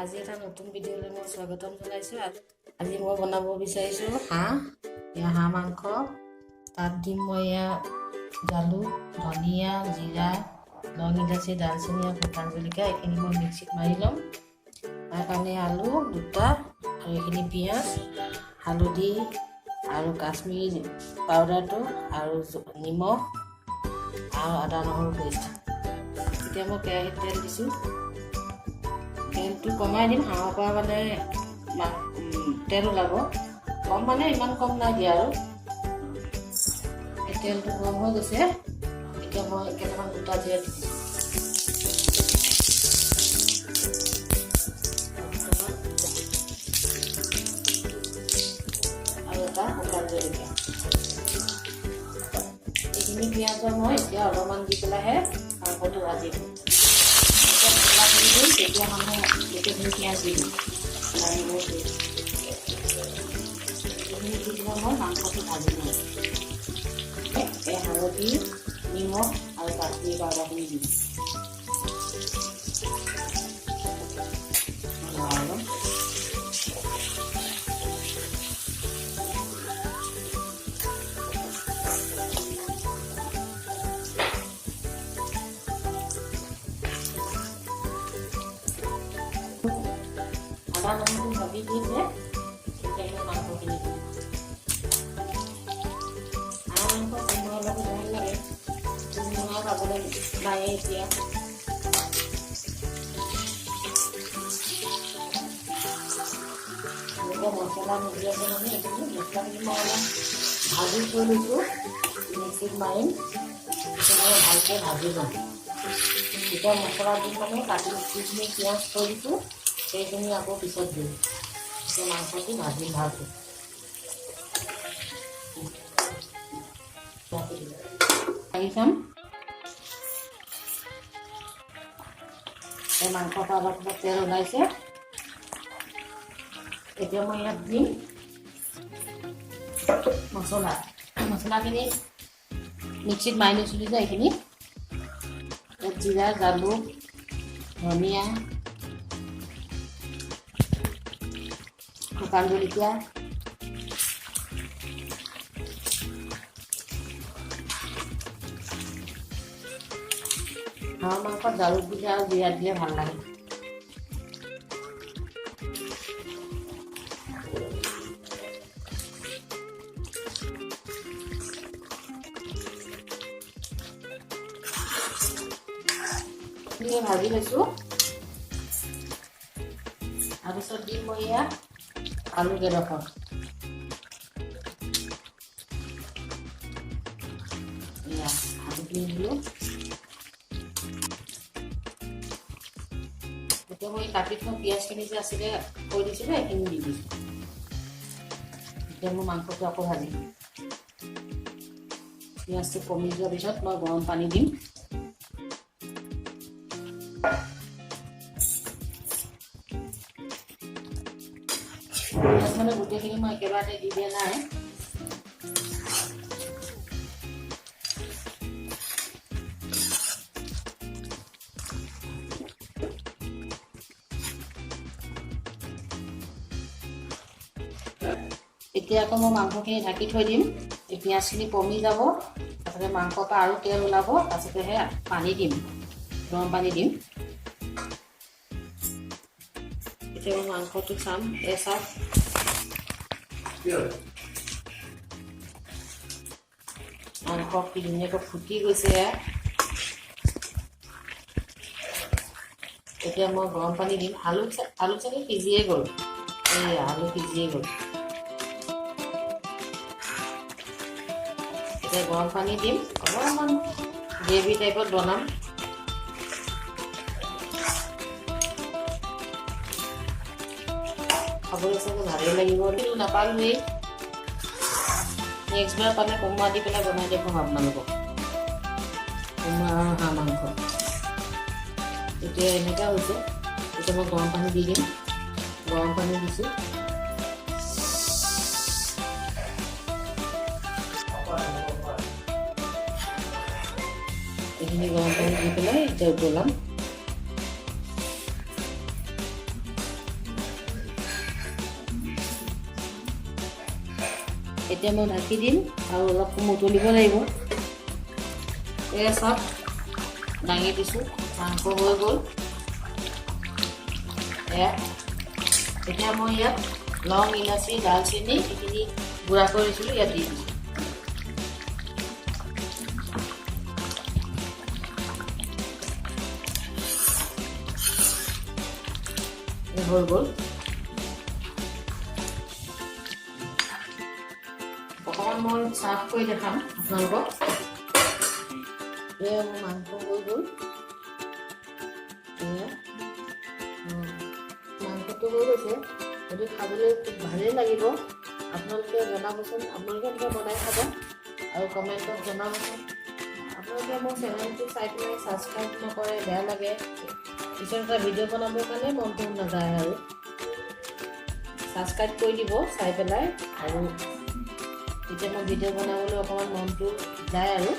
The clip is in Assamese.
আজি এটা নতুন ভিডিঅ'লৈ মই স্বাগতম জনাইছোঁ। আজি মই বনাব বিচাৰিছোঁ হাঁহ মাংস। তাত দিম মই জালুক, ধনিয়া, জিৰা, লং, ইলাচি, দালচেনি আৰু শুকান জলকীয়া। এইখিনি মই মিক্সিত মাৰি ল'ম। তাৰ কাৰণে আলু দুটা আৰু এইখিনি পিঁয়াজ, হালধি আৰু কাশ্মীৰী পাউডাৰটো আৰু নিমখ আৰু আদা নহৰু পেষ্ট। এতিয়া মই কেৰাহীত তেল দিছোঁ। তেলটো কমাই দিম, হাঁহৰ পৰা মানে তেল ওলাব। কম মানে ইমান কম নাই দিয়া আৰু। এই তেলটো গৰম হৈ গৈছে। এতিয়া মই কেইটামান গোটা জিৰা দিম আৰু এটা শুকান জলকীয়া। এইখিনি পিঁয়াজৰ মই এতিয়া অলপমান দি পেলাইহে মাংসটো ভাজি দিম। তেতিয়া মানে গোটেইখিনি পিঁয়াজ দি দিম। এইখিনি দি পেলাই মই মাংসটো ভাজি লওঁ। হালধি, নিমখ আৰু কাশ্মীৰী পাউডাৰখিনি দিম। আদা নহৰু ভাজি দিছে। এতিয়া মাংসখিনি দিম। মাংস কোমোৰাৰ লগত ভাল লাগে। কোমোৰা খাবলৈ লাগে এতিয়া। মছলা নিদিয়াকৈ মানে এইখিনি মছলাখিনি মই অলপ ভাজি থৈ লৈছোঁ। মিক্সিত মাৰিম, মই ভালকৈ ভাজি ল'ম। এতিয়া মছলা দি মানে কাটি যিখিনি পিঁয়াজ থৈ দিছোঁ সেইখিনি আকৌ পিছত দিম। এতিয়া মাংসটো ভাজিম ভালকৈ। আহি চাম এই মাংসৰ পৰা অলপ তেল ওলাইছে। এতিয়া মই ইয়াত দিম মছলাখিনি মিক্সিত মাৰি লৈছিলোঁ যে এইখিনি। ইয়াত জিৰা, জালুক, ধনিয়া, শুকান জলকীয়া, হাঁহৰ মাংসত জালুক দিলে আৰু জিৰা দিলে ভাল লাগে। ভাজি লৈছোঁ। তাৰপিছত দিম মই ইয়াত আলু কেইডোখৰ। আলুখিনি দিলোঁ। এতিয়া মই কাটি থোৱা পিঁয়াজখিনি যে আছিলে থৈ দিছিলোঁ সেইখিনি দি দিছোঁ। এতিয়া মই মাংসটো আকৌ ভাজিম। পিঁয়াজটো কমি যোৱাৰ পিছত মই গৰম পানী দিম। পিঁয়াজ মানে গোটেইখিনি মই একেবাৰতে দি দিয়া নাই। এতিয়া আকৌ মই মাংসখিনি ঢাকি থৈ দিম। এই পিঁয়াজখিনি কমি যাব, তাৰপিছতে মাংসৰ পৰা আৰু তেল ওলাব। তাৰপিছতেহে পানী দিম, গৰম পানী দিম। এতিয়া মই মাংসটো চাম। চাওক মাংস কি ধুনীয়াকৈ ফুটি গৈছে। এতিয়া মই গৰম পানী দিম। আলু চাগে সিজিয়ে গ'ল। আলু সিজিয়ে গ'ল। এতিয়া গৰম পানী দিম। অলপমান গ্ৰেভি টাইপত বনাম। খাবলৈ চাগে ভালেই লাগিব। কিন্তু নাপালোৱেই। নেক্সট বাৰ পালে কোমোৰা দি পেলাই বনাই দেখুৱাম আপোনালোকক। কোমোৰা আৰু হাঁহ মাংস এতিয়া এনেকুৱা হৈছে। এতিয়া মই গৰম পানী দি দিম। গৰম পানী দিছোঁ। এইখিনি গৰম পানী দি পেলাই এতিয়া উতলাম। এতিয়া মই ঢাকি দিম আৰু অলপ উতলিব লাগিব। এয়া চাওক দাঙি দিছোঁ, মাংস হৈ গ'ল। এতিয়া মই ইয়াত লং, ইলাচি, ডালচেনি এইখিনি গুড়া কৰিছিলোঁ ইয়াত দি দিছোঁ। হৈ গ'ল। অকণমান মই চাৰ্ভ কৰি দেখাম আপোনালোকক। এয়া মোৰ মাংস হৈ গ'ল। মাংসটো হৈ গৈছে, সেইটো খাবলৈ খুব ভালেই লাগিব। আপোনালোকে জনাবচোন, আপোনালোকে এনেকৈ বনাই খাব আৰু কমেণ্টত জনাবচোন। আপোনালোকে মোৰ চেনেলটো চাই পেলাই ছাবস্ক্ৰাইব নকৰে, বেয়া লাগে। পিছত এটা ভিডিঅ' বনাবৰ কাৰণে মনটো নাযায় আৰু ছাবস্ক্ৰাইব কৰি দিব চাই পেলাই। আৰু তেতিয়া মই ভিডিঅ' বনাবলৈ অকণমান মনটো যায় আৰু